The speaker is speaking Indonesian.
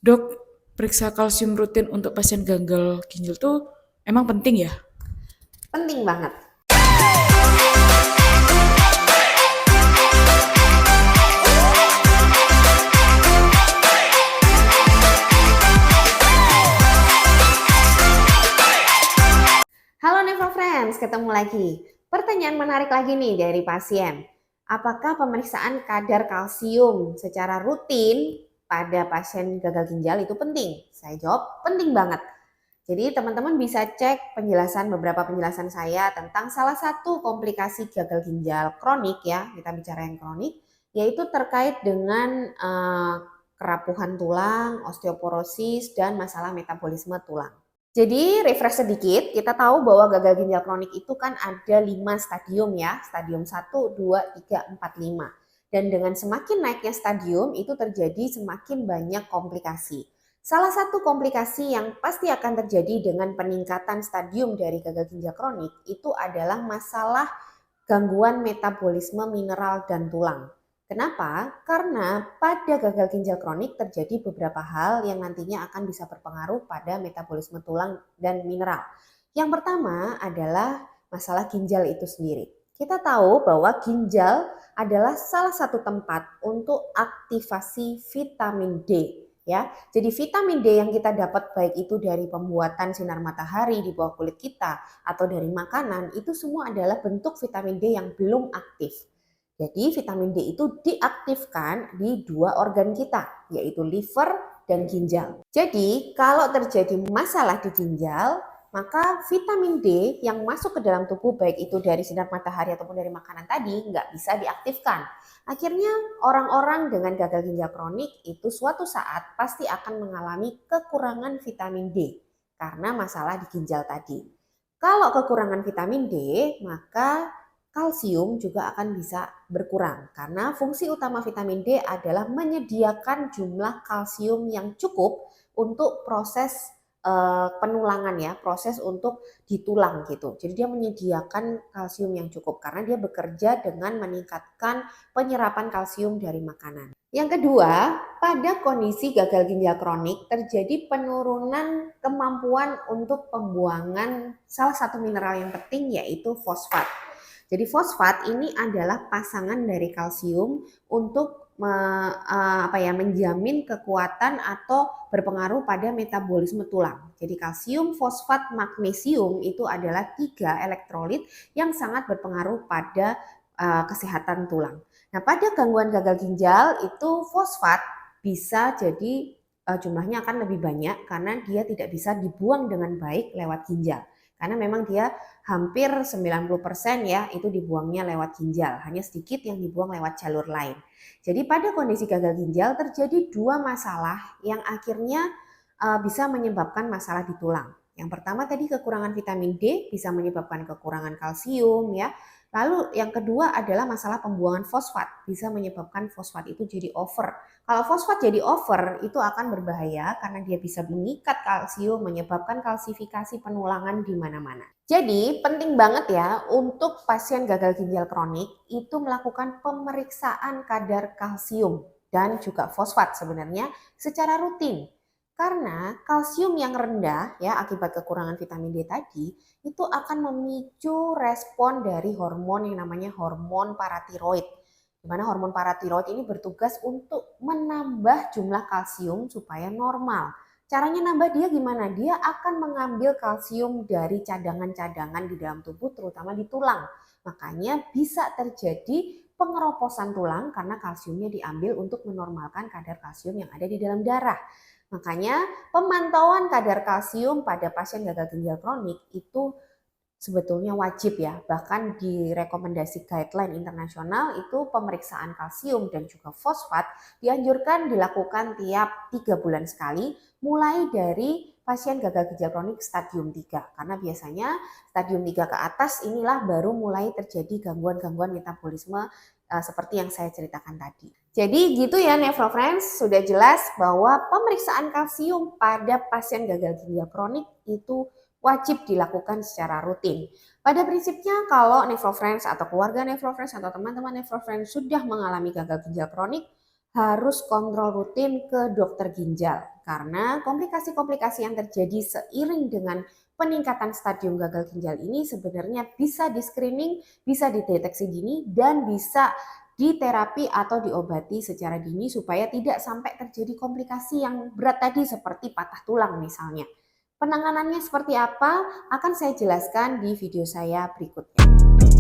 Dok, periksa kalsium rutin untuk pasien gagal ginjal tuh emang penting ya? Penting banget. Halo Nevo Friends, ketemu lagi. Pertanyaan menarik lagi nih dari pasien. Apakah pemeriksaan kadar kalsium secara rutin pada pasien gagal ginjal itu penting? Saya jawab penting banget. Jadi teman-teman bisa cek beberapa penjelasan saya tentang salah satu komplikasi gagal ginjal kronik ya, kita bicara yang kronik, yaitu terkait dengan kerapuhan tulang, osteoporosis, dan masalah metabolisme tulang. Jadi refresh sedikit, kita tahu bahwa gagal ginjal kronik itu kan ada 5 stadium ya, stadium 1, 2, 3, 4, 5. Dan dengan semakin naiknya stadium itu terjadi semakin banyak komplikasi. Salah satu komplikasi yang pasti akan terjadi dengan peningkatan stadium dari gagal ginjal kronik itu adalah masalah gangguan metabolisme mineral dan tulang. Kenapa? Karena pada gagal ginjal kronik terjadi beberapa hal yang nantinya akan bisa berpengaruh pada metabolisme tulang dan mineral. Yang pertama adalah masalah ginjal itu sendiri. Kita tahu bahwa ginjal adalah salah satu tempat untuk aktivasi vitamin D. Ya, jadi vitamin D yang kita dapat baik itu dari pembuatan sinar matahari di bawah kulit kita atau dari makanan, itu semua adalah bentuk vitamin D yang belum aktif. Jadi vitamin D itu diaktifkan di dua organ kita, yaitu liver dan ginjal. Jadi kalau terjadi masalah di ginjal, maka vitamin D yang masuk ke dalam tubuh baik itu dari sinar matahari ataupun dari makanan tadi nggak bisa diaktifkan. Akhirnya orang-orang dengan gagal ginjal kronik itu suatu saat pasti akan mengalami kekurangan vitamin D karena masalah di ginjal tadi. Kalau kekurangan vitamin D, maka kalsium juga akan bisa berkurang karena fungsi utama vitamin D adalah menyediakan jumlah kalsium yang cukup untuk proses penulangan ya, proses untuk di tulang gitu. Jadi dia menyediakan kalsium yang cukup karena dia bekerja dengan meningkatkan penyerapan kalsium dari makanan. Yang kedua, pada kondisi gagal ginjal kronik terjadi penurunan kemampuan untuk pembuangan salah satu mineral yang penting yaitu fosfat. Jadi fosfat ini adalah pasangan dari kalsium untuk menjamin kekuatan atau berpengaruh pada metabolisme tulang. Jadi kalsium, fosfat, magnesium itu adalah 3 elektrolit yang sangat berpengaruh pada kesehatan tulang. Nah, pada gangguan gagal ginjal itu fosfat bisa jadi jumlahnya akan lebih banyak karena dia tidak bisa dibuang dengan baik lewat ginjal. Karena memang dia hampir 90% ya itu dibuangnya lewat ginjal, hanya sedikit yang dibuang lewat jalur lain. Jadi pada kondisi gagal ginjal terjadi dua masalah yang akhirnya bisa menyebabkan masalah di tulang. Yang pertama tadi kekurangan vitamin D bisa menyebabkan kekurangan kalsium ya. Lalu yang kedua adalah masalah pembuangan fosfat, bisa menyebabkan fosfat itu jadi over. Kalau fosfat jadi over itu akan berbahaya karena dia bisa mengikat kalsium, menyebabkan kalsifikasi penulangan di mana-mana. Jadi penting banget ya untuk pasien gagal ginjal kronik itu melakukan pemeriksaan kadar kalsium dan juga fosfat sebenarnya secara rutin. Karena kalsium yang rendah ya akibat kekurangan vitamin D tadi itu akan memicu respon dari hormon yang namanya hormon paratiroid. Di mana hormon paratiroid ini bertugas untuk menambah jumlah kalsium supaya normal. Caranya nambah dia gimana? Dia akan mengambil kalsium dari cadangan-cadangan di dalam tubuh terutama di tulang. Makanya bisa terjadi pengeroposan tulang karena kalsiumnya diambil untuk menormalkan kadar kalsium yang ada di dalam darah. Makanya pemantauan kadar kalsium pada pasien gagal ginjal kronik itu sebetulnya wajib ya. Bahkan di rekomendasi guideline internasional itu pemeriksaan kalsium dan juga fosfat dianjurkan dilakukan tiap 3 bulan sekali mulai dari pasien gagal ginjal kronik stadium 3. Karena biasanya stadium 3 ke atas inilah baru mulai terjadi gangguan-gangguan metabolisme seperti yang saya ceritakan tadi. Jadi gitu ya Nephro Friends, sudah jelas bahwa pemeriksaan kalsium pada pasien gagal ginjal kronik itu wajib dilakukan secara rutin. Pada prinsipnya kalau Nephro Friends atau keluarga Nephro Friends atau teman-teman Nephro Friends sudah mengalami gagal ginjal kronik, harus kontrol rutin ke dokter ginjal. Karena komplikasi-komplikasi yang terjadi seiring dengan peningkatan stadium gagal ginjal ini sebenarnya bisa di-screening, bisa dideteksi dini, dan bisa diterapi atau diobati secara dini supaya tidak sampai terjadi komplikasi yang berat tadi seperti patah tulang misalnya. Penanganannya seperti apa akan saya jelaskan di video saya berikutnya.